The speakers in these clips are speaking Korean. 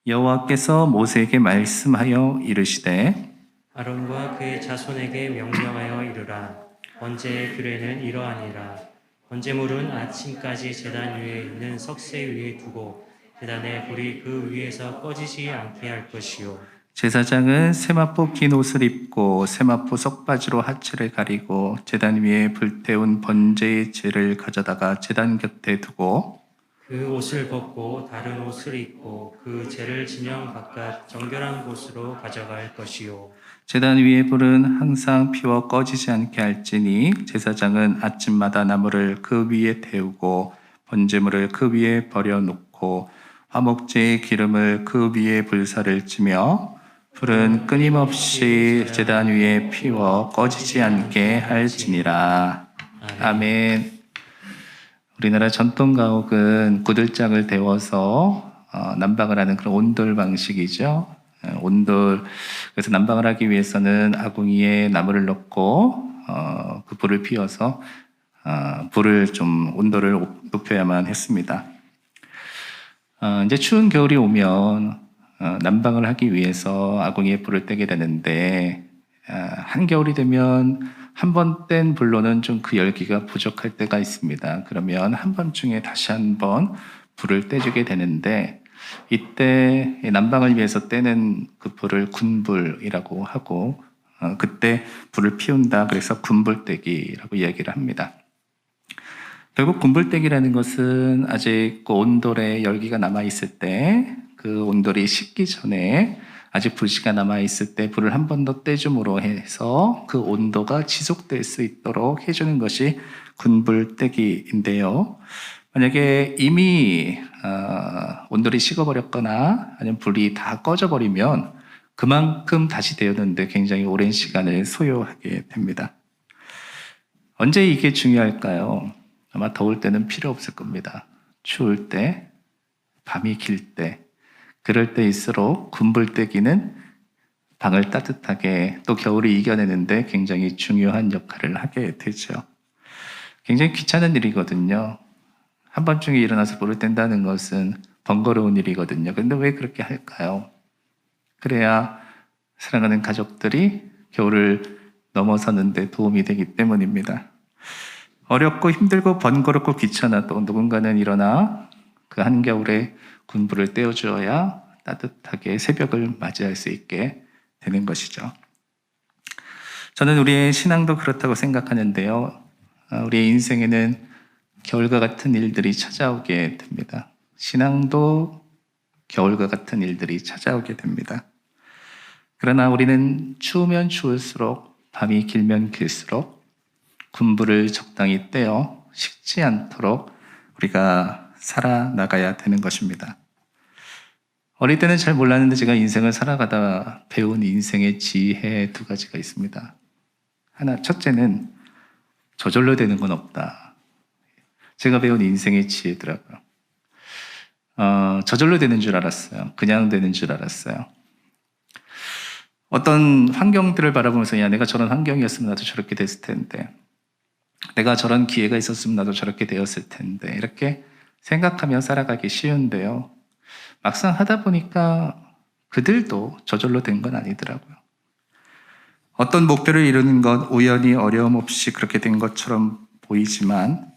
여호와께서 모세에게 말씀하여 이르시되 아론과 그의 자손에게 명령하여 이르라. 번제의 규례는 이러하니라. 번제물은 아침까지 제단 위에 있는 석쇠 위에 두고 제단의 불이 그 위에서 꺼지지 않게 할 것이요. 제사장은 세마포 긴 옷을 입고 세마포 속바지로 하체를 가리고 제단 위에 불태운 번제의 재를 가져다가 제단 곁에 두고 그 옷을 벗고 다른 옷을 입고 그 재를 진영 바깥 정결한 곳으로 가져갈 것이요. 제단 위의 불은 항상 피워 꺼지지 않게 할지니 제사장은 아침마다 나무를 그 위에 태우고 번제물을 그 위에 버려놓고 화목제의 기름을 그 위에 불사를 치며 불은 끊임없이 제단 위에 피워 꺼지지 않게 할지니라. 아멘. 우리나라 전통 가옥은 구들장을 데워서 난방을 하는 그런 온돌 방식이죠. 온돌. 그래서 난방을 하기 위해서는 아궁이에 나무를 넣고 그 불을 피워서 불을 좀 온도를 높여야만 했습니다. 이제 추운 겨울이 오면 난방을 하기 위해서 아궁이에 불을 떼게 되는데 한겨울이 되면 한 번 뗀 불로는 좀 그 열기가 부족할 때가 있습니다. 그러면 한밤중에 다시 한번 불을 떼주게 되는데 이때 난방을 위해서 떼는 그 불을 군불이라고 하고 그때 불을 피운다 그래서 군불떼기라고 이야기를 합니다. 결국 군불떼기라는 것은 아직 그 온돌에 열기가 남아있을 때 그 온돌이 식기 전에 아직 불씨가 남아있을 때 불을 한 번 더 떼줌으로 해서 그 온도가 지속될 수 있도록 해주는 것이 군불떼기인데요. 만약에 이미 온돌이 식어버렸거나 아니면 불이 다 꺼져버리면 그만큼 다시 데우는데 굉장히 오랜 시간을 소요하게 됩니다. 언제 이게 중요할까요? 아마 더울 때는 필요 없을 겁니다. 추울 때, 밤이 길 때, 그럴 때일수록 군불떼기는 방을 따뜻하게 또 겨울이 이겨내는데 굉장히 중요한 역할을 하게 되죠. 굉장히 귀찮은 일이거든요. 한밤중에 일어나서 불을 뗀다는 것은 번거로운 일이거든요. 근데 왜 그렇게 할까요? 그래야 사랑하는 가족들이 겨울을 넘어서는데 도움이 되기 때문입니다. 어렵고 힘들고 번거롭고 귀찮아도 누군가는 일어나 그 한겨울에 군불을 떼어주어야 따뜻하게 새벽을 맞이할 수 있게 되는 것이죠. 저는 우리의 신앙도 그렇다고 생각하는데요. 우리의 인생에는 겨울과 같은 일들이 찾아오게 됩니다. 신앙도 겨울과 같은 일들이 찾아오게 됩니다. 그러나 우리는 추우면 추울수록 밤이 길면 길수록 군불을 적당히 떼어 식지 않도록 우리가 살아나가야 되는 것입니다. 어릴 때는 잘 몰랐는데 제가 인생을 살아가다 배운 인생의 지혜 두 가지가 있습니다. 첫째는 저절로 되는 건 없다. 제가 배운 인생의 지혜더라고요. 저절로 되는 줄 알았어요. 그냥 되는 줄 알았어요. 어떤 환경들을 바라보면서 야, 내가 저런 환경이었으면 나도 저렇게 됐을 텐데 내가 저런 기회가 있었으면 나도 저렇게 되었을 텐데 이렇게 생각하며 살아가기 쉬운데요. 막상 하다 보니까 그들도 저절로 된 건 아니더라고요. 어떤 목표를 이루는 것 우연히 어려움 없이 그렇게 된 것처럼 보이지만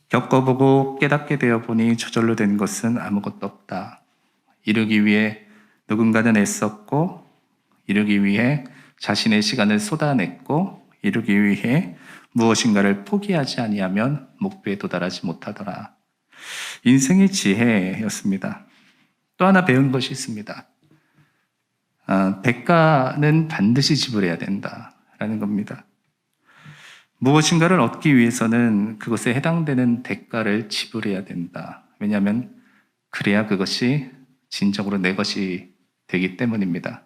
겪어보고 깨닫게 되어 보니 저절로 된 것은 아무것도 없다. 이루기 위해 누군가는 애썼고 이루기 위해 자신의 시간을 쏟아냈고 이루기 위해 무엇인가를 포기하지 아니하면 목표에 도달하지 못하더라. 인생의 지혜였습니다. 또 하나 배운 것이 있습니다. 대가는 반드시 지불해야 된다라는 겁니다. 무엇인가를 얻기 위해서는 그것에 해당되는 대가를 지불해야 된다. 왜냐하면 그래야 그것이 진정으로 내 것이 되기 때문입니다.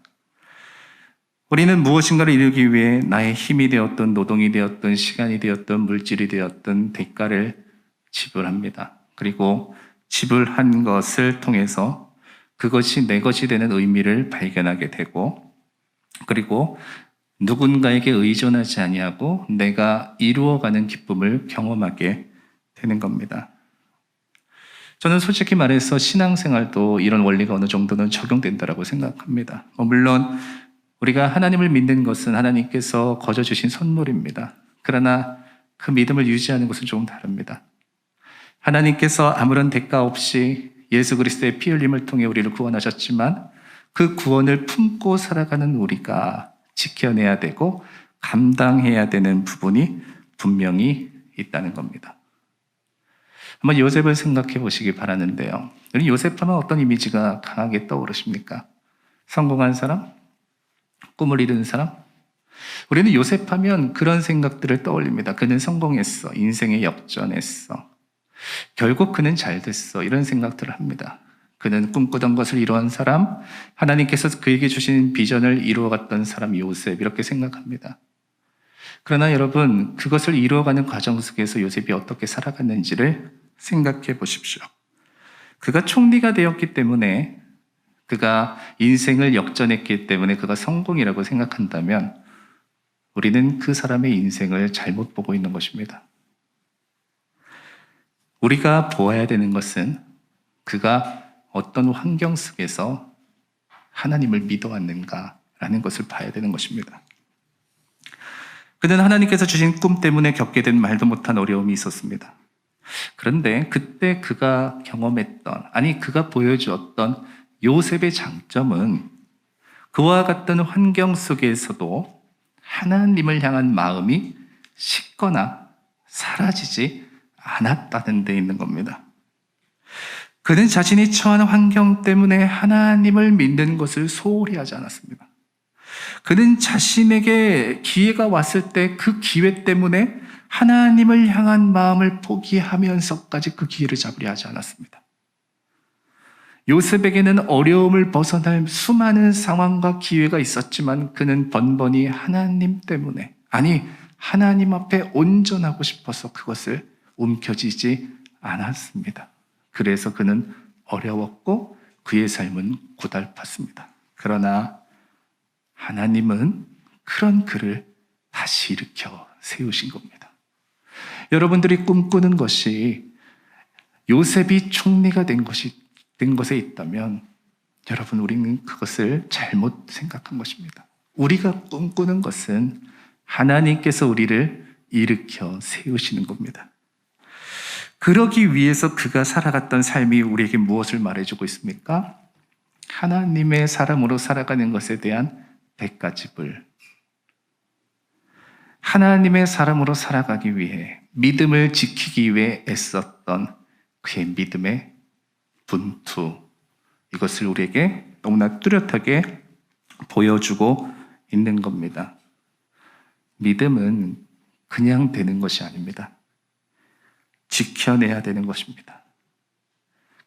우리는 무엇인가를 이루기 위해 나의 힘이 되었든 노동이 되었든 시간이 되었든 물질이 되었든 대가를 지불합니다. 그리고 지불한 것을 통해서 그것이 내 것이 되는 의미를 발견하게 되고 그리고 누군가에게 의존하지 아니하고 내가 이루어가는 기쁨을 경험하게 되는 겁니다. 저는 솔직히 말해서 신앙생활도 이런 원리가 어느 정도는 적용된다라고 생각합니다. 물론 우리가 하나님을 믿는 것은 하나님께서 거저 주신 선물입니다. 그러나 그 믿음을 유지하는 것은 조금 다릅니다. 하나님께서 아무런 대가 없이 예수 그리스도의 피 흘림을 통해 우리를 구원하셨지만 그 구원을 품고 살아가는 우리가 지켜내야 되고 감당해야 되는 부분이 분명히 있다는 겁니다. 한번 요셉을 생각해 보시기 바라는데요. 우리 요셉 하면 어떤 이미지가 강하게 떠오르십니까? 성공한 사람? 꿈을 이루는 사람? 우리는 요셉 하면 그런 생각들을 떠올립니다. 그는 성공했어. 인생에 역전했어. 결국 그는 잘 됐어. 이런 생각들을 합니다. 그는 꿈꾸던 것을 이루한 사람, 하나님께서 그에게 주신 비전을 이루어갔던 사람 요셉, 이렇게 생각합니다. 그러나 여러분, 그것을 이루어가는 과정 속에서 요셉이 어떻게 살아갔는지를 생각해 보십시오. 그가 총리가 되었기 때문에, 그가 인생을 역전했기 때문에 그가 성공이라고 생각한다면 우리는 그 사람의 인생을 잘못 보고 있는 것입니다. 우리가 보아야 되는 것은 그가 어떤 환경 속에서 하나님을 믿어왔는가라는 것을 봐야 되는 것입니다. 그는 하나님께서 주신 꿈 때문에 겪게 된 말도 못한 어려움이 있었습니다. 그런데 그때 그가 경험했던, 아니 그가 보여주었던 요셉의 장점은 그와 같은 환경 속에서도 하나님을 향한 마음이 식거나 사라지지 않았다는 데 있는 겁니다. 그는 자신이 처한 환경 때문에 하나님을 믿는 것을 소홀히 하지 않았습니다. 그는 자신에게 기회가 왔을 때 그 기회 때문에 하나님을 향한 마음을 포기하면서까지 그 기회를 잡으려 하지 않았습니다. 요셉에게는 어려움을 벗어날 수많은 상황과 기회가 있었지만 그는 번번이 하나님 때문에, 아니 하나님 앞에 온전하고 싶어서 그것을 움켜쥐지 않았습니다. 그래서 그는 어려웠고 그의 삶은 고달팠습니다. 그러나 하나님은 그런 그를 다시 일으켜 세우신 겁니다. 여러분들이 꿈꾸는 것이 요셉이 총리가 된 것에 있다면 여러분, 우리는 그것을 잘못 생각한 것입니다. 우리가 꿈꾸는 것은 하나님께서 우리를 일으켜 세우시는 겁니다. 그러기 위해서 그가 살아갔던 삶이 우리에게 무엇을 말해주고 있습니까? 하나님의 사람으로 살아가는 것에 대한 대가지불. 하나님의 사람으로 살아가기 위해, 믿음을 지키기 위해 애썼던 그의 믿음의 분투, 이것을 우리에게 너무나 뚜렷하게 보여주고 있는 겁니다. 믿음은 그냥 되는 것이 아닙니다. 지켜내야 되는 것입니다.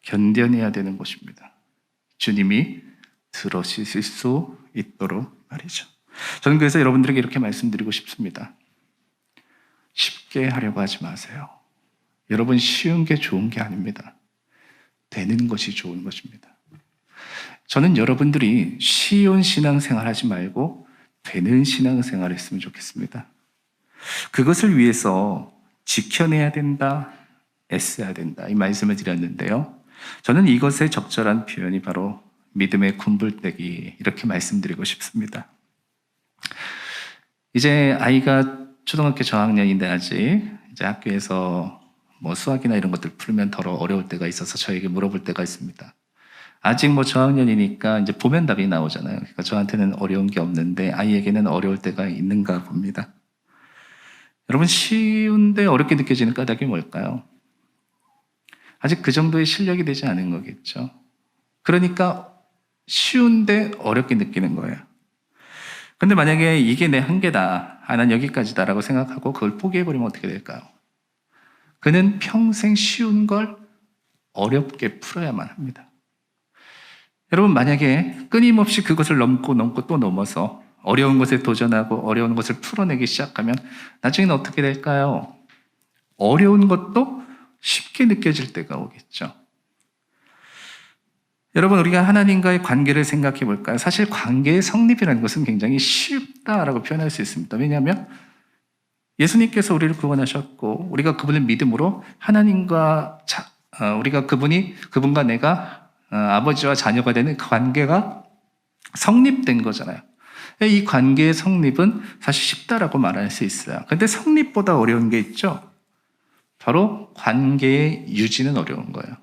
견뎌내야 되는 것입니다. 주님이 들어주실 수 있도록 말이죠. 저는 그래서 여러분들에게 이렇게 말씀드리고 싶습니다. 쉽게 하려고 하지 마세요. 여러분, 쉬운 게 좋은 게 아닙니다. 되는 것이 좋은 것입니다. 저는 여러분들이 쉬운 신앙생활 하지 말고 되는 신앙생활 했으면 좋겠습니다. 그것을 위해서 지켜내야 된다, 애써야 된다, 이 말씀을 드렸는데요. 저는 이것의 적절한 표현이 바로 믿음의 군불대기, 이렇게 말씀드리고 싶습니다. 이제 아이가 초등학교 저학년인데 아직 이제 학교에서 수학이나 이런 것들 풀면 더 어려울 때가 있어서 저에게 물어볼 때가 있습니다. 아직 저학년이니까 이제 보면 답이 나오잖아요. 그러니까 저한테는 어려운 게 없는데 아이에게는 어려울 때가 있는가 봅니다. 여러분, 쉬운데 어렵게 느껴지는 까닭이 뭘까요? 아직 그 정도의 실력이 되지 않은 거겠죠. 그러니까 쉬운데 어렵게 느끼는 거예요. 근데 만약에 이게 내 한계다, 난 여기까지다라고 생각하고 그걸 포기해버리면 어떻게 될까요? 그는 평생 쉬운 걸 어렵게 풀어야만 합니다. 여러분, 만약에 끊임없이 그것을 넘고 또 넘어서 어려운 것에 도전하고 어려운 것을 풀어내기 시작하면 나중에는 어떻게 될까요? 어려운 것도 쉽게 느껴질 때가 오겠죠. 여러분, 우리가 하나님과의 관계를 생각해 볼까요? 사실 관계의 성립이라는 것은 굉장히 쉽다라고 표현할 수 있습니다. 왜냐하면 예수님께서 우리를 구원하셨고 우리가 그분을 믿음으로 하나님과 우리가 그분과 내가 아버지와 자녀가 되는 그 관계가 성립된 거잖아요. 이 관계의 성립은 사실 쉽다라고 말할 수 있어요. 근데 성립보다 어려운 게 있죠. 바로 관계의 유지는 어려운 거예요.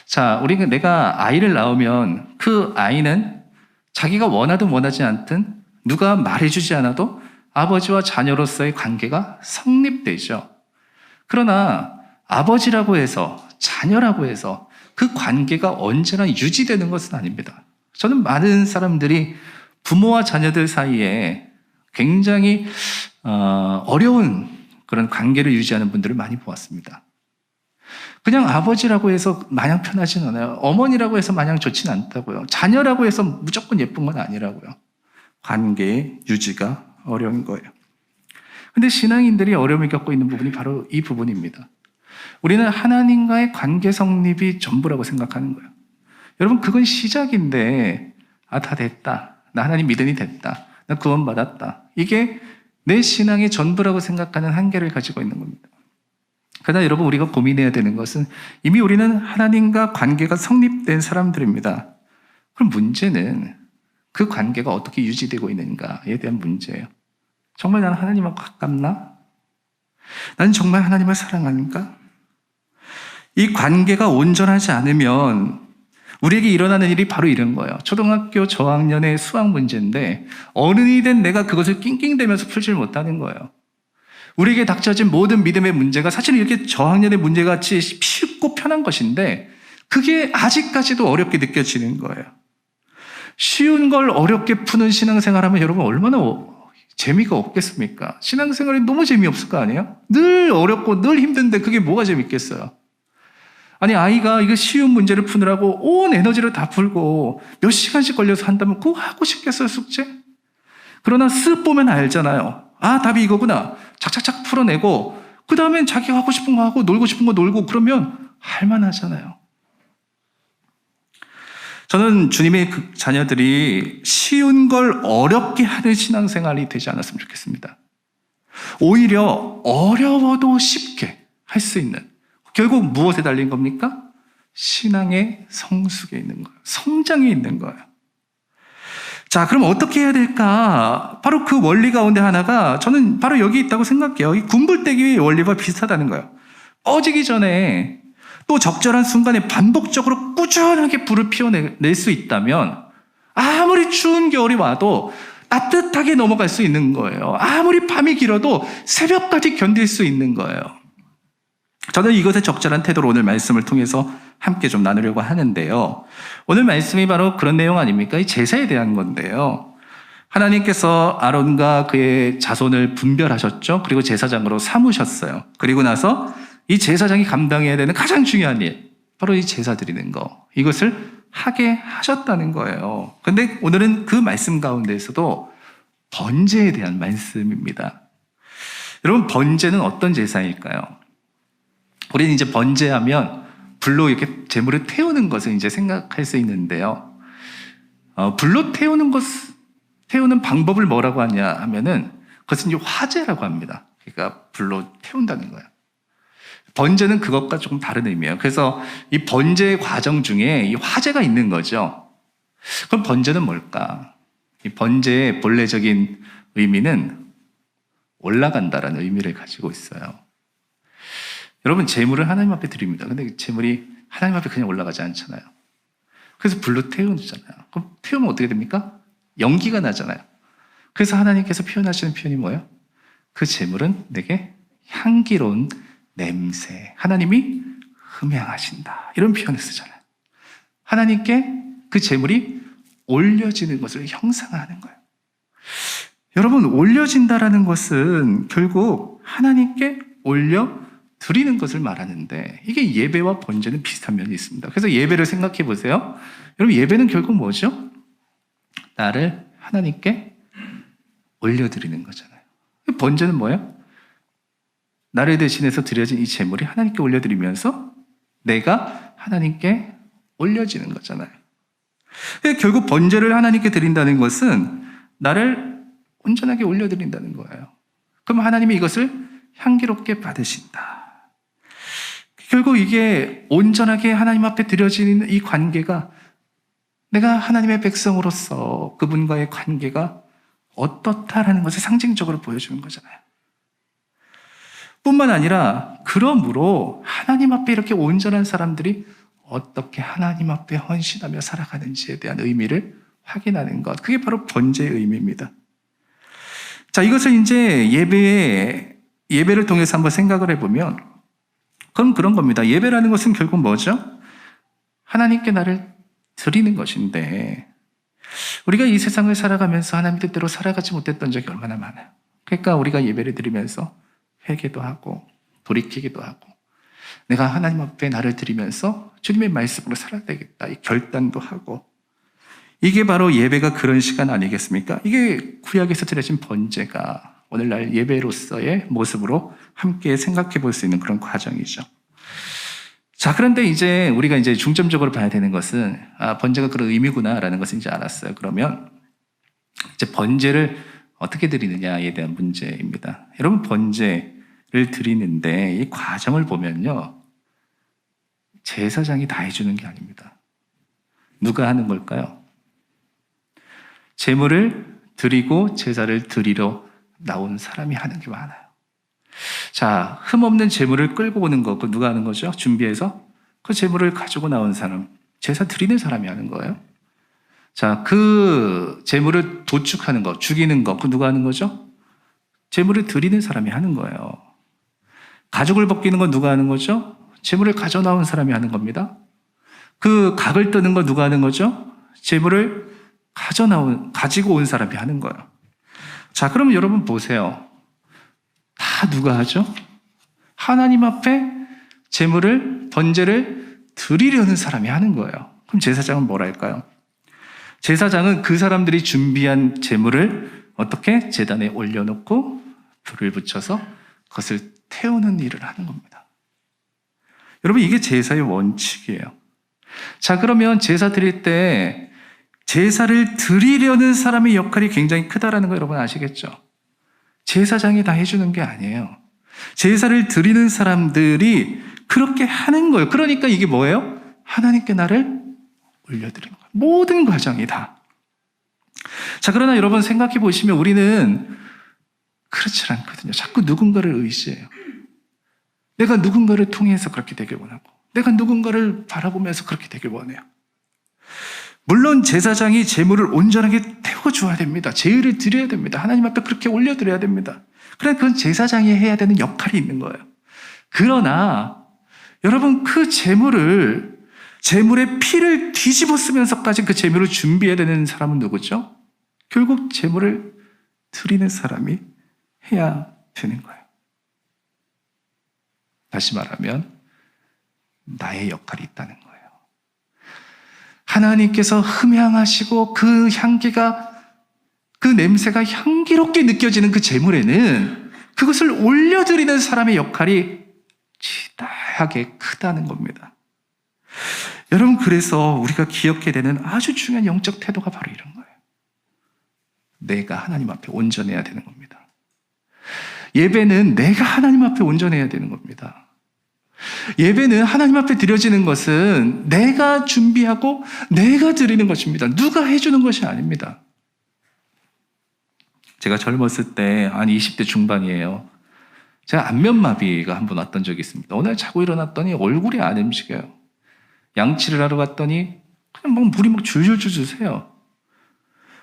자, 내가 아이를 낳으면 그 아이는 자기가 원하든 원하지 않든 누가 말해주지 않아도 아버지와 자녀로서의 관계가 성립되죠. 그러나 아버지라고 해서 자녀라고 해서 그 관계가 언제나 유지되는 것은 아닙니다. 저는 많은 사람들이 부모와 자녀들 사이에 굉장히 어려운 그런 관계를 유지하는 분들을 많이 보았습니다. 그냥 아버지라고 해서 마냥 편하진 않아요. 어머니라고 해서 마냥 좋진 않다고요. 자녀라고 해서 무조건 예쁜 건 아니라고요. 관계의 유지가 어려운 거예요. 근데 신앙인들이 어려움을 겪고 있는 부분이 바로 이 부분입니다. 우리는 하나님과의 관계 성립이 전부라고 생각하는 거예요. 여러분, 그건 시작인데, 다 됐다. 나 하나님 믿음이 됐다. 나 구원받았다. 이게 내 신앙의 전부라고 생각하는 한계를 가지고 있는 겁니다. 그러나 여러분, 우리가 고민해야 되는 것은 이미 우리는 하나님과 관계가 성립된 사람들입니다. 그럼 문제는 그 관계가 어떻게 유지되고 있는가에 대한 문제예요. 정말 나는 하나님하고 가깝나? 나는 정말 하나님을 사랑하는가? 이 관계가 온전하지 않으면 우리에게 일어나는 일이 바로 이런 거예요. 초등학교 저학년의 수학 문제인데 어른이 된 내가 그것을 낑낑대면서 풀지를 못하는 거예요. 우리에게 닥쳐진 모든 믿음의 문제가 사실 이렇게 저학년의 문제같이 쉽고 편한 것인데 그게 아직까지도 어렵게 느껴지는 거예요. 쉬운 걸 어렵게 푸는 신앙생활하면 여러분 얼마나 재미가 없겠습니까? 신앙생활이 너무 재미없을 거 아니에요? 늘 어렵고 늘 힘든데 그게 뭐가 재밌겠어요? 아니, 아이가 이거 쉬운 문제를 푸느라고 온 에너지를 다 풀고 몇 시간씩 걸려서 한다면 그거 하고 싶겠어요, 숙제? 그러나 쓱 보면 알잖아요. 답이 이거구나. 착착착 풀어내고 그 다음엔 자기가 하고 싶은 거 하고 놀고 싶은 거 놀고 그러면 할만하잖아요. 저는 주님의 자녀들이 쉬운 걸 어렵게 하는 신앙생활이 되지 않았으면 좋겠습니다. 오히려 어려워도 쉽게 할 수 있는, 결국 무엇에 달린 겁니까? 신앙의 성숙에 있는 거예요. 성장에 있는 거예요. 자, 그럼 어떻게 해야 될까? 바로 그 원리 가운데 하나가 저는 바로 여기 있다고 생각해요. 이 군불대기 원리와 비슷하다는 거예요. 꺼지기 전에 또 적절한 순간에 반복적으로 꾸준하게 불을 피워낼 수 있다면 아무리 추운 겨울이 와도 따뜻하게 넘어갈 수 있는 거예요. 아무리 밤이 길어도 새벽까지 견딜 수 있는 거예요. 저는 이것에 적절한 태도로 오늘 말씀을 통해서 함께 좀 나누려고 하는데요. 오늘 말씀이 바로 그런 내용 아닙니까? 이 제사에 대한 건데요. 하나님께서 아론과 그의 자손을 분별하셨죠. 그리고 제사장으로 삼으셨어요. 그리고 나서 이 제사장이 감당해야 되는 가장 중요한 일, 바로 이 제사 드리는 거, 이것을 하게 하셨다는 거예요. 그런데 오늘은 그 말씀 가운데에서도 번제에 대한 말씀입니다. 여러분, 번제는 어떤 제사일까요? 우리는 이제 번제하면 불로 이렇게 제물을 태우는 것을 이제 생각할 수 있는데요. 불로 태우는 방법을 뭐라고 하냐 하면은 그것은 이제 화제라고 합니다. 그러니까 불로 태운다는 거예요. 번제는 그것과 조금 다른 의미예요. 그래서 이 번제 과정 중에 이 화제가 있는 거죠. 그럼 번제는 뭘까? 이 번제의 본래적인 의미는 올라간다라는 의미를 가지고 있어요. 여러분, 제물을 하나님 앞에 드립니다. 근데 제물이 하나님 앞에 그냥 올라가지 않잖아요. 그래서 불로 태우잖아요. 그럼 태우면 어떻게 됩니까? 연기가 나잖아요. 그래서 하나님께서 표현하시는 표현이 뭐예요? 그 제물은 내게 향기로운 냄새, 하나님이 흠양하신다, 이런 표현을 쓰잖아요. 하나님께 그 제물이 올려지는 것을 형상화하는 거예요. 여러분, 올려진다라는 것은 결국 하나님께 올려드리는 것을 말하는데 이게 예배와 번제는 비슷한 면이 있습니다. 그래서 예배를 생각해 보세요. 여러분, 예배는 결국 뭐죠? 나를 하나님께 올려드리는 거잖아요. 번제는 뭐예요? 나를 대신해서 드려진 이 제물이 하나님께 올려드리면서 내가 하나님께 올려지는 거잖아요. 결국 번제를 하나님께 드린다는 것은 나를 온전하게 올려드린다는 거예요. 그럼 하나님이 이것을 향기롭게 받으신다. 결국 이게 온전하게 하나님 앞에 드려지는 이 관계가 내가 하나님의 백성으로서 그분과의 관계가 어떻다라는 것을 상징적으로 보여주는 거잖아요. 뿐만 아니라 그러므로 하나님 앞에 이렇게 온전한 사람들이 어떻게 하나님 앞에 헌신하며 살아가는지에 대한 의미를 확인하는 것. 그게 바로 번제의 의미입니다. 자, 이것을 이제 예배를 통해서 한번 생각을 해보면 그럼 그런 겁니다. 예배라는 것은 결국 뭐죠? 하나님께 나를 드리는 것인데 우리가 이 세상을 살아가면서 하나님 뜻대로 살아가지 못했던 적이 얼마나 많아요. 그러니까 우리가 예배를 드리면서 회개도 하고 돌이키기도 하고 내가 하나님 앞에 나를 드리면서 주님의 말씀으로 살아야 되겠다 이 결단도 하고 이게 바로 예배가 그런 시간 아니겠습니까? 이게 구약에서 드려진 번제가 오늘날 예배로서의 모습으로 함께 생각해 볼 수 있는 그런 과정이죠. 자, 그런데 이제 우리가 이제 중점적으로 봐야 되는 것은 번제가 그런 의미구나라는 것을 이제 알았어요. 그러면 이제 번제를 어떻게 드리느냐에 대한 문제입니다. 여러분, 번제를 드리는데 이 과정을 보면요, 제사장이 다 해주는 게 아닙니다. 누가 하는 걸까요? 제물을 드리고 제사를 드리러 나온 사람이 하는 게 많아요. 자, 흠없는 제물을 끌고 오는 거, 그 누가 하는 거죠? 준비해서 그 제물을 가지고 나온 사람, 제사 드리는 사람이 하는 거예요. 자, 그 제물을 도축하는 거, 죽이는 거, 그 누가 하는 거죠? 제물을 드리는 사람이 하는 거예요. 가죽을 벗기는 건 누가 하는 거죠? 제물을 가져 나온 사람이 하는 겁니다. 그 각을 뜨는 건 누가 하는 거죠? 제물을 가지고 온 사람이 하는 거예요. 자, 그럼 여러분 보세요. 다 누가 하죠? 하나님 앞에 제물을, 번제를 드리려는 사람이 하는 거예요. 그럼 제사장은 뭘 할까요? 제사장은 그 사람들이 준비한 제물을 어떻게 제단에 올려놓고 불을 붙여서 그것을 태우는 일을 하는 겁니다. 여러분, 이게 제사의 원칙이에요. 자, 그러면 제사 드릴 때 제사를 드리려는 사람의 역할이 굉장히 크다라는 거 여러분 아시겠죠? 제사장이 다 해주는 게 아니에요. 제사를 드리는 사람들이 그렇게 하는 거예요. 그러니까 이게 뭐예요? 하나님께 나를 올려드리는 거예요. 모든 과정이 다. 자, 그러나 여러분 생각해 보시면 우리는 그렇지 않거든요. 자꾸 누군가를 의지해요. 내가 누군가를 통해서 그렇게 되길 원하고 내가 누군가를 바라보면서 그렇게 되길 원해요. 물론 제사장이 제물을 온전하게 태워줘야 됩니다. 제의를 드려야 됩니다. 하나님 앞에 그렇게 올려드려야 됩니다. 그러나 그건 제사장이 해야 되는 역할이 있는 거예요. 그러나 여러분, 그 제물의 피를 뒤집어 쓰면서까지 그 제물을 준비해야 되는 사람은 누구죠? 결국 제물을 드리는 사람이 해야 되는 거예요. 다시 말하면 나의 역할이 있다는 거예요. 하나님께서 흠향하시고 그 향기가, 그 냄새가 향기롭게 느껴지는 그 제물에는 그것을 올려드리는 사람의 역할이 지대하게 크다는 겁니다. 여러분, 그래서 우리가 기억해야 되는 아주 중요한 영적 태도가 바로 이런 거예요. 내가 하나님 앞에 온전해야 되는 겁니다. 예배는 내가 하나님 앞에 온전해야 되는 겁니다. 예배는 하나님 앞에 드려지는 것은 내가 준비하고 내가 드리는 것입니다. 누가 해주는 것이 아닙니다. 제가 젊었을 때 한 20대 중반이에요. 제가 안면마비가 한 번 왔던 적이 있습니다. 어느 날 자고 일어났더니 얼굴이 안 움직여요. 양치를 하러 갔더니 그냥 막 물이 막 줄줄줄 새요.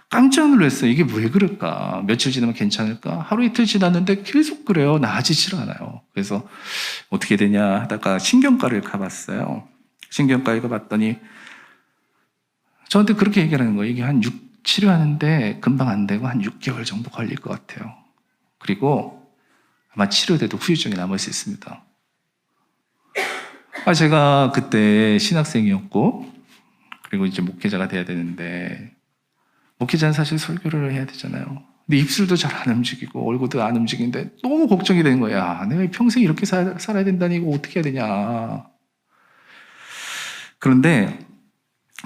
깜짝 놀랐어요. 이게 왜 그럴까? 며칠 지나면 괜찮을까? 하루 이틀 지났는데 계속 그래요. 나아지질 않아요. 그래서 어떻게 되냐 하다가 신경과를 가봤어요. 신경과에 가봤더니 저한테 그렇게 얘기하는 거예요. 이게 치료하는데 금방 안 되고 한 6개월 정도 걸릴 것 같아요. 그리고 아마 치료돼도 후유증이 남을 수 있습니다. 제가 그때 신학생이었고 그리고 이제 목회자가 돼야 되는데 목회자는 사실 설교를 해야 되잖아요. 근데 입술도 잘 안 움직이고 얼굴도 안 움직이는데 너무 걱정이 되는 거야. 내가 평생 이렇게 살아야 된다니 이거 어떻게 해야 되냐. 그런데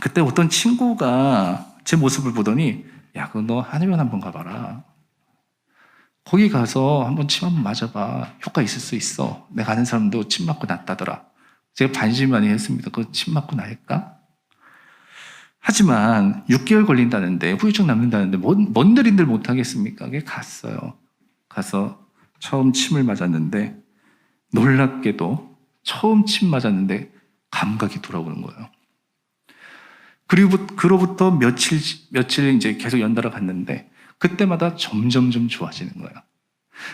그때 어떤 친구가 제 모습을 보더니 야, 그거 너 한의원 한번 가봐라. 거기 가서 한번 침 한번 맞아봐. 효과 있을 수 있어. 내가 아는 사람도 침 맞고 낫다더라. 제가 반신 많이 했습니다. 그거 침 맞고 나을까? 하지만 6개월 걸린다는데, 후유증 남는다는데 뭔 일인들 못하겠습니까? 그게 갔어요. 가서 처음 침을 맞았는데 놀랍게도 처음 침 맞았는데 감각이 돌아오는 거예요. 그리고 그로부터 며칠 이제 계속 연달아 갔는데 그때마다 점점점 좋아지는 거예요.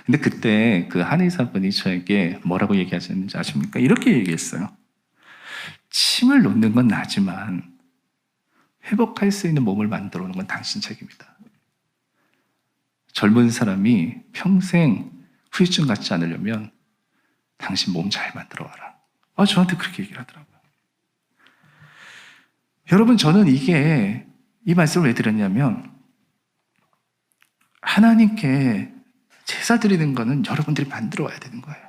근데 그때 그 한의사분이 저에게 뭐라고 얘기하셨는지 아십니까? 이렇게 얘기했어요. 침을 놓는 건 나지만 회복할 수 있는 몸을 만들어 오는 건 당신 책임이다. 젊은 사람이 평생 후유증 갖지 않으려면 당신 몸 잘 만들어 와라. 저한테 그렇게 얘기를 하더라고요. 여러분, 저는 이 말씀을 왜 드렸냐면, 하나님께 제사 드리는 거는 여러분들이 만들어 와야 되는 거예요.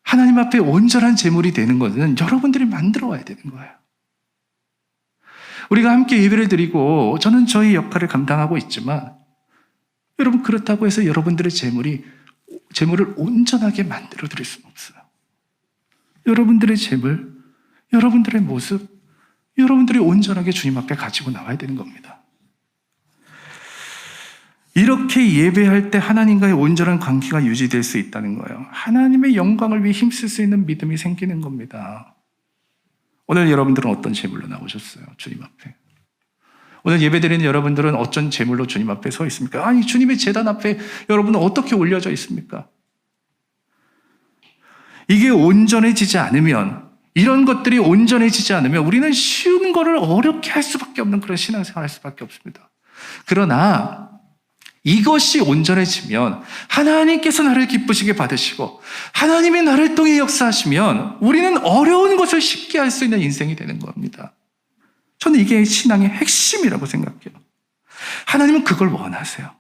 하나님 앞에 온전한 제물이 되는 것은 여러분들이 만들어 와야 되는 거예요. 우리가 함께 예배를 드리고 저는 저희 역할을 감당하고 있지만, 여러분, 그렇다고 해서 여러분들의 제물을 온전하게 만들어 드릴 수는 없어요. 여러분들의 제물, 여러분들의 모습, 여러분들이 온전하게 주님 앞에 가지고 나와야 되는 겁니다. 이렇게 예배할 때 하나님과의 온전한 관계가 유지될 수 있다는 거예요. 하나님의 영광을 위해 힘쓸 수 있는 믿음이 생기는 겁니다. 오늘 여러분들은 어떤 제물로 나오셨어요? 주님 앞에. 오늘 예배드리는 여러분들은 어떤 제물로 주님 앞에 서 있습니까? 아니, 주님의 제단 앞에 여러분은 어떻게 올려져 있습니까? 이게 온전해지지 않으면, 이런 것들이 온전해지지 않으면 우리는 쉬운 거를 어렵게 할 수밖에 없는 그런 신앙생활을 할 수밖에 없습니다. 그러나 이것이 온전해지면 하나님께서 나를 기쁘시게 받으시고 하나님이 나를 통해 역사하시면 우리는 어려운 것을 쉽게 할 수 있는 인생이 되는 겁니다. 저는 이게 신앙의 핵심이라고 생각해요. 하나님은 그걸 원하세요.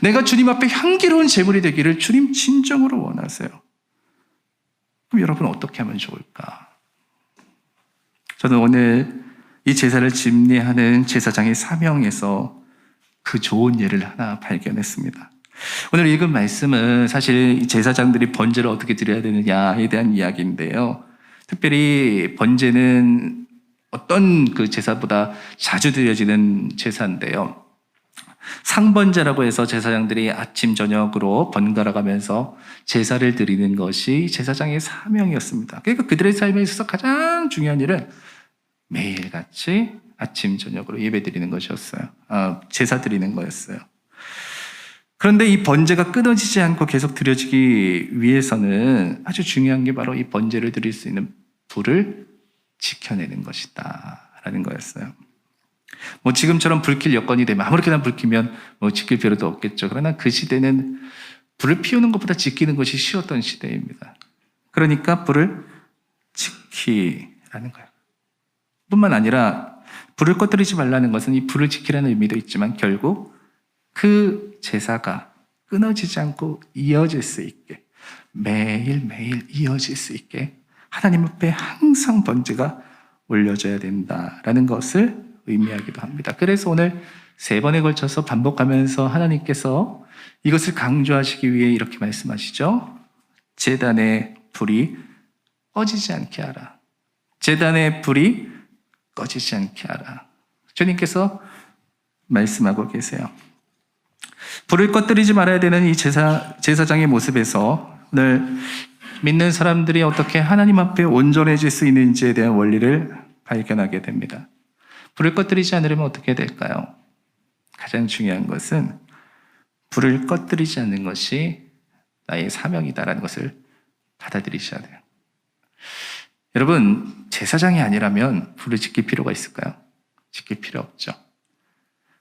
내가 주님 앞에 향기로운 제물이 되기를 주님 진정으로 원하세요. 그럼 여러분 어떻게 하면 좋을까? 저는 오늘 이 제사를 집례하는 제사장의 사명에서 그 좋은 예를 하나 발견했습니다. 오늘 읽은 말씀은 사실 제사장들이 번제를 어떻게 드려야 되느냐에 대한 이야기인데요. 특별히 번제는 어떤 그 제사보다 자주 드려지는 제사인데요. 상번제라고 해서 제사장들이 아침 저녁으로 번갈아 가면서 제사를 드리는 것이 제사장의 사명이었습니다. 그러니까 그들의 삶에 있어서 가장 중요한 일은 매일같이 아침 저녁으로 예배 드리는 것이었어요. 제사 드리는 거였어요. 그런데 이 번제가 끊어지지 않고 계속 드려지기 위해서는 아주 중요한 게 바로 이 번제를 드릴 수 있는 불을 지켜내는 것이다 라는 거였어요. 지금처럼 불킬 여건이 되면 아무렇게나 불 켜면 지킬 필요도 없겠죠. 그러나 그 시대는 불을 피우는 것보다 지키는 것이 쉬웠던 시대입니다. 그러니까 불을 지키라는 거예요. 뿐만 아니라 불을 꺼뜨리지 말라는 것은 이 불을 지키라는 의미도 있지만 결국 그 제사가 끊어지지 않고 이어질 수 있게, 매일매일 이어질 수 있게 하나님 앞에 항상 번제가 올려져야 된다라는 것을 의미하기도 합니다. 그래서 오늘 3번에 걸쳐서 반복하면서 하나님께서 이것을 강조하시기 위해 이렇게 말씀하시죠. 제단의 불이 꺼지지 않게 하라. 제단의 불이 꺼지지 않게 하라. 주님께서 말씀하고 계세요. 불을 꺼뜨리지 말아야 되는 이 제사장의 모습에서 오늘 믿는 사람들이 어떻게 하나님 앞에 온전해질 수 있는지에 대한 원리를 발견하게 됩니다. 불을 꺼뜨리지 않으려면 어떻게 될까요? 가장 중요한 것은 불을 꺼뜨리지 않는 것이 나의 사명이다라는 것을 받아들이셔야 돼요. 여러분, 제사장이 아니라면 불을 지킬 필요가 있을까요? 지킬 필요 없죠.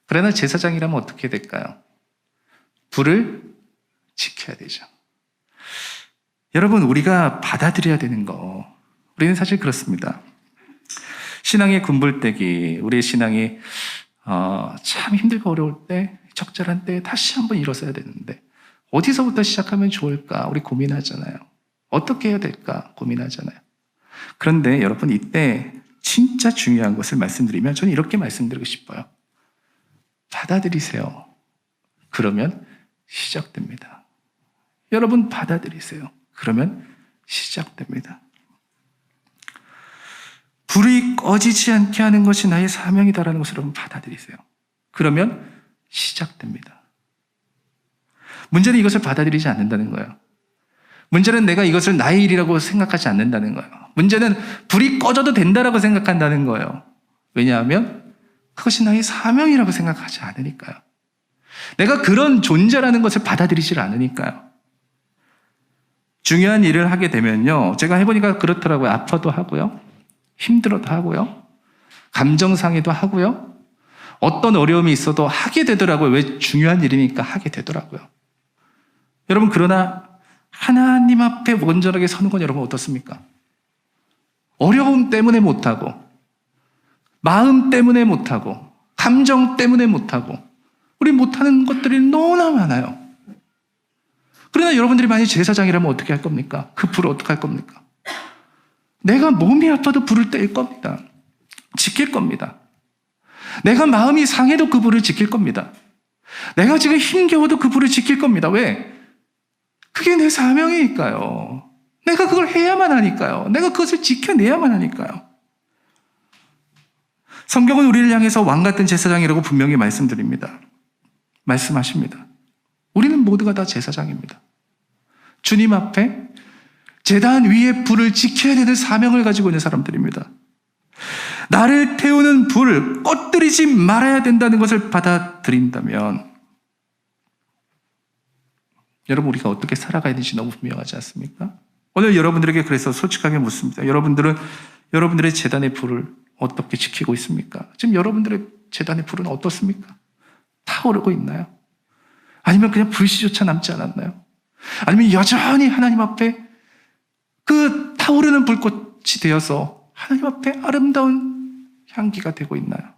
그러나 제사장이라면 어떻게 될까요? 불을 지켜야 되죠. 여러분, 우리가 받아들여야 되는 거, 우리는 사실 그렇습니다. 신앙의 군불대기, 우리의 신앙이 참 힘들고 어려울 때, 적절한 때 다시 한번 일어서야 되는데 어디서부터 시작하면 좋을까? 우리 고민하잖아요. 어떻게 해야 될까? 고민하잖아요. 그런데 여러분, 이때 진짜 중요한 것을 말씀드리면 저는 이렇게 말씀드리고 싶어요. 받아들이세요. 그러면 시작됩니다. 여러분, 받아들이세요. 그러면 시작됩니다. 불이 꺼지지 않게 하는 것이 나의 사명이다라는 것을 여러분 받아들이세요. 그러면 시작됩니다. 문제는 이것을 받아들이지 않는다는 거예요. 문제는 내가 이것을 나의 일이라고 생각하지 않는다는 거예요. 문제는 불이 꺼져도 된다라고 생각한다는 거예요. 왜냐하면 그것이 나의 사명이라고 생각하지 않으니까요. 내가 그런 존재라는 것을 받아들이지 않으니까요. 중요한 일을 하게 되면요, 제가 해보니까 그렇더라고요. 아파도 하고요, 힘들어도 하고요, 감정상해도 하고요, 어떤 어려움이 있어도 하게 되더라고요. 왜? 중요한 일이니까 하게 되더라고요. 여러분, 그러나 하나님 앞에 온전하게 서는 건 여러분 어떻습니까? 어려움 때문에 못하고, 마음 때문에 못하고, 감정 때문에 못하고, 우리 못하는 것들이 너무나 많아요. 그러나 여러분들이 만약 제사장이라면 어떻게 할 겁니까? 그 불을 어떻게 할 겁니까? 내가 몸이 아파도 불을 뗄 겁니다. 지킬 겁니다. 내가 마음이 상해도 그 불을 지킬 겁니다. 내가 지금 힘겨워도 그 불을 지킬 겁니다. 왜? 그게 내 사명이니까요. 내가 그걸 해야만 하니까요. 내가 그것을 지켜내야만 하니까요. 성경은 우리를 향해서 왕 같은 제사장이라고 분명히 말씀드립니다. 말씀하십니다. 우리는 모두가 다 제사장입니다. 주님 앞에 제단 위에 불을 지켜야 되는 사명을 가지고 있는 사람들입니다. 나를 태우는 불을 꺼뜨리지 말아야 된다는 것을 받아들인다면 여러분, 우리가 어떻게 살아가야 되는지 너무 분명하지 않습니까? 오늘 여러분들에게 그래서 솔직하게 묻습니다. 여러분들은 여러분들의 제단의 불을 어떻게 지키고 있습니까? 지금 여러분들의 제단의 불은 어떻습니까? 타오르고 있나요? 아니면 그냥 불씨조차 남지 않았나요? 아니면 여전히 하나님 앞에 그 타오르는 불꽃이 되어서 하나님 앞에 아름다운 향기가 되고 있나요?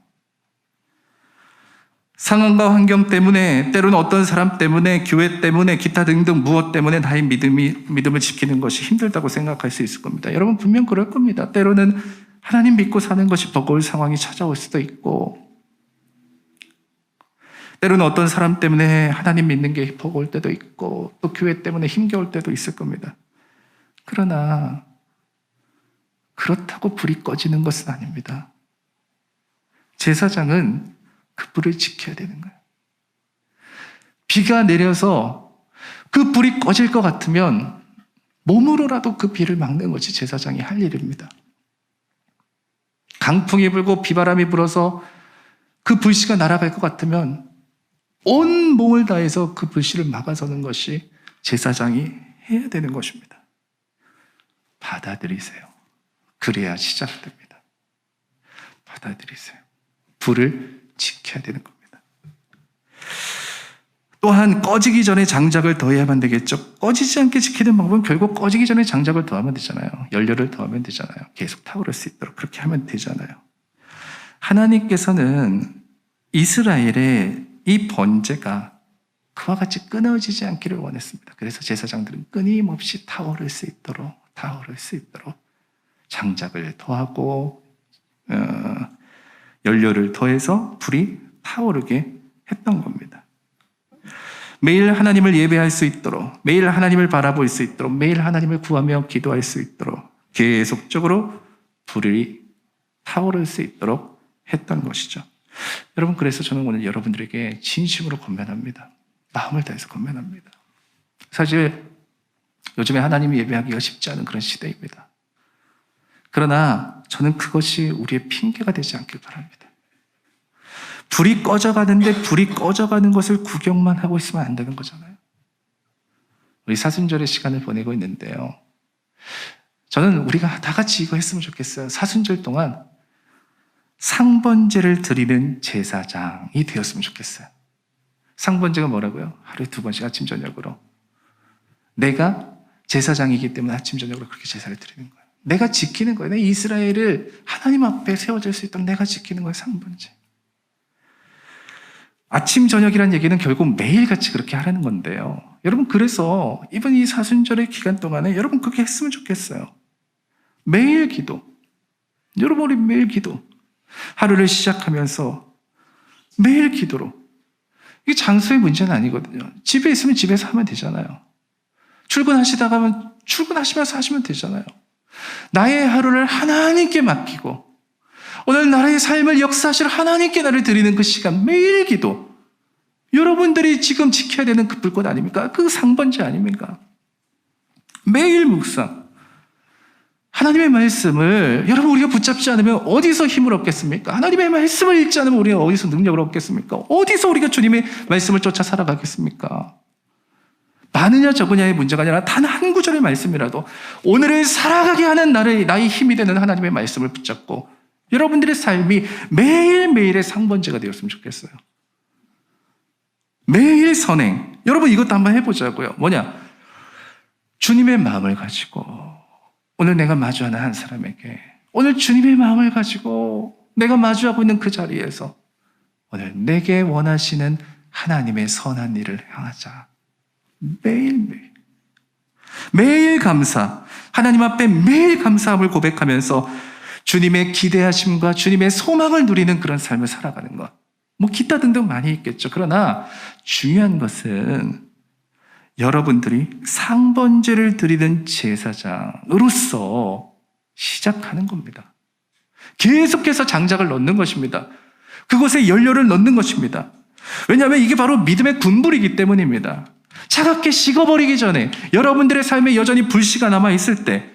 상황과 환경 때문에, 때로는 어떤 사람 때문에, 교회 때문에, 기타 등등 무엇 때문에 나의 믿음을 지키는 것이 힘들다고 생각할 수 있을 겁니다. 여러분, 분명 그럴 겁니다. 때로는 하나님 믿고 사는 것이 버거울 상황이 찾아올 수도 있고, 때로는 어떤 사람 때문에 하나님 믿는 게 버거울 때도 있고, 또 교회 때문에 힘겨울 때도 있을 겁니다. 그러나 그렇다고 불이 꺼지는 것은 아닙니다. 제사장은 그 불을 지켜야 되는 거예요. 비가 내려서 그 불이 꺼질 것 같으면 몸으로라도 그 비를 막는 것이 제사장이 할 일입니다. 강풍이 불고 비바람이 불어서 그 불씨가 날아갈 것 같으면 온 몸을 다해서 그 불씨를 막아서는 것이 제사장이 해야 되는 것입니다. 받아들이세요. 그래야 시작됩니다. 받아들이세요. 불을 지켜야 되는 겁니다. 또한 꺼지기 전에 장작을 더해야만 되겠죠. 꺼지지 않게 지키는 방법은 결국 꺼지기 전에 장작을 더하면 되잖아요. 연료를 더하면 되잖아요. 계속 타오를 수 있도록 그렇게 하면 되잖아요. 하나님께서는 이스라엘의 이 번제가 그와 같이 끊어지지 않기를 원했습니다. 그래서 제사장들은 끊임없이 타오를 수 있도록 장작을 더하고 연료를 더해서 불이 타오르게 했던 겁니다. 매일 하나님을 예배할 수 있도록, 매일 하나님을 바라볼 수 있도록, 매일 하나님을 구하며 기도할 수 있도록 계속적으로 불이 타오를 수 있도록 했던 것이죠. 여러분, 그래서 저는 오늘 여러분들에게 진심으로 권면합니다. 마음을 다해서 권면합니다. 사실 요즘에 하나님을 예배하기가 쉽지 않은 그런 시대입니다. 그러나 저는 그것이 우리의 핑계가 되지 않길 바랍니다. 불이 꺼져가는데 불이 꺼져가는 것을 구경만 하고 있으면 안 되는 거잖아요. 우리 사순절의 시간을 보내고 있는데요. 저는 우리가 다 같이 이거 했으면 좋겠어요. 사순절 동안 상번제를 드리는 제사장이 되었으면 좋겠어요. 상번제가 뭐라고요? 하루에 2번씩 아침 저녁으로. 내가 제사장이기 때문에 아침 저녁으로 그렇게 제사를 드리는 거예요. 내가 지키는 거예요. 내 이스라엘을 하나님 앞에 세워질 수 있도록 내가 지키는 거예요. 상번제. 아침 저녁이란 얘기는 결국 매일같이 그렇게 하라는 건데요. 여러분, 그래서 이번 이 사순절의 기간 동안에 여러분 그렇게 했으면 좋겠어요. 매일 기도. 여러분, 우리 매일 기도. 하루를 시작하면서 매일 기도로. 이게 장소의 문제는 아니거든요. 집에 있으면 집에서 하면 되잖아요. 출근하시다가 하면 출근하시면서 하시면 되잖아요. 나의 하루를 하나님께 맡기고 오늘 나라의 삶을 역사하실 하나님께 나를 드리는 그 시간, 매일 기도, 여러분들이 지금 지켜야 되는 그 불꽃 아닙니까? 그 상번제 아닙니까? 매일 묵상. 하나님의 말씀을 여러분 우리가 붙잡지 않으면 어디서 힘을 얻겠습니까? 하나님의 말씀을 읽지 않으면 우리가 어디서 능력을 얻겠습니까? 어디서 우리가 주님의 말씀을 쫓아 살아가겠습니까? 많으냐 적으냐의 문제가 아니라 단 한 구절의 말씀이라도 오늘을 살아가게 하는 나의 힘이 되는 하나님의 말씀을 붙잡고 여러분들의 삶이 매일매일의 상번제가 되었으면 좋겠어요. 매일 선행. 여러분 이것도 한번 해보자고요. 뭐냐? 주님의 마음을 가지고 오늘 내가 마주하는 한 사람에게 오늘 주님의 마음을 가지고 내가 마주하고 있는 그 자리에서 오늘 내게 원하시는 하나님의 선한 일을 향하자. 매일매일. 매일 감사. 하나님 앞에 매일 감사함을 고백하면서 주님의 기대하심과 주님의 소망을 누리는 그런 삶을 살아가는 것. 뭐 기타 등등 많이 있겠죠. 그러나 중요한 것은 여러분들이 상번제를 드리는 제사장으로서 시작하는 겁니다. 계속해서 장작을 넣는 것입니다. 그곳에 연료를 넣는 것입니다. 왜냐하면 이게 바로 믿음의 군불이기 때문입니다. 차갑게 식어버리기 전에 여러분들의 삶에 여전히 불씨가 남아있을 때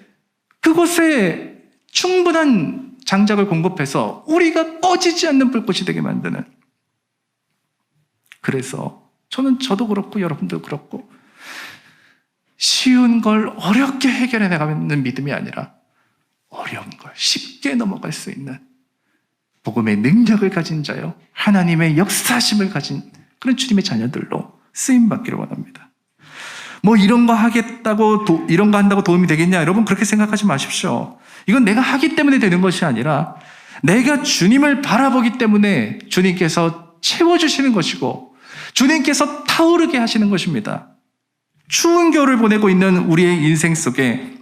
그곳에 충분한 장작을 공급해서 우리가 꺼지지 않는 불꽃이 되게 만드는, 그래서 저도 그렇고 여러분도 그렇고 쉬운 걸 어렵게 해결해 나가는 믿음이 아니라 어려운 걸 쉽게 넘어갈 수 있는 복음의 능력을 가진 자요, 하나님의 역사심을 가진 그런 주님의 자녀들로 쓰임받기를 원합니다. 뭐 이런 거 하겠다고 이런 거 한다고 도움이 되겠냐? 여러분 그렇게 생각하지 마십시오. 이건 내가 하기 때문에 되는 것이 아니라 내가 주님을 바라보기 때문에 주님께서 채워주시는 것이고 주님께서 타오르게 하시는 것입니다. 추운 겨울을 보내고 있는 우리의 인생 속에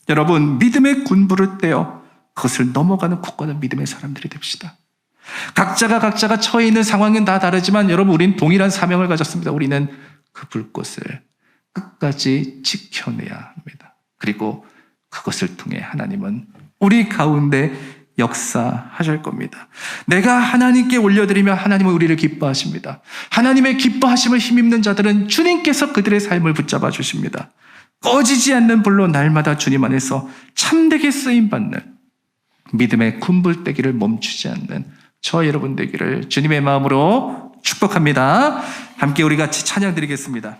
여러분 믿음의 군부를 떼어 그것을 넘어가는 굳건한 믿음의 사람들이 됩시다. 각자가 처해 있는 상황은 다 다르지만 여러분 우리는 동일한 사명을 가졌습니다. 우리는 그 불꽃을 끝까지 지켜내야 합니다. 그리고 그것을 통해 하나님은 우리 가운데 역사하실 겁니다. 내가 하나님께 올려드리면 하나님은 우리를 기뻐하십니다. 하나님의 기뻐하심을 힘입는 자들은 주님께서 그들의 삶을 붙잡아 주십니다. 꺼지지 않는 불로 날마다 주님 안에서 참되게 쓰임받는 믿음의 군불대기를 멈추지 않는 저 여러분 되기를 주님의 마음으로 축복합니다. 함께 우리 같이 찬양 드리겠습니다.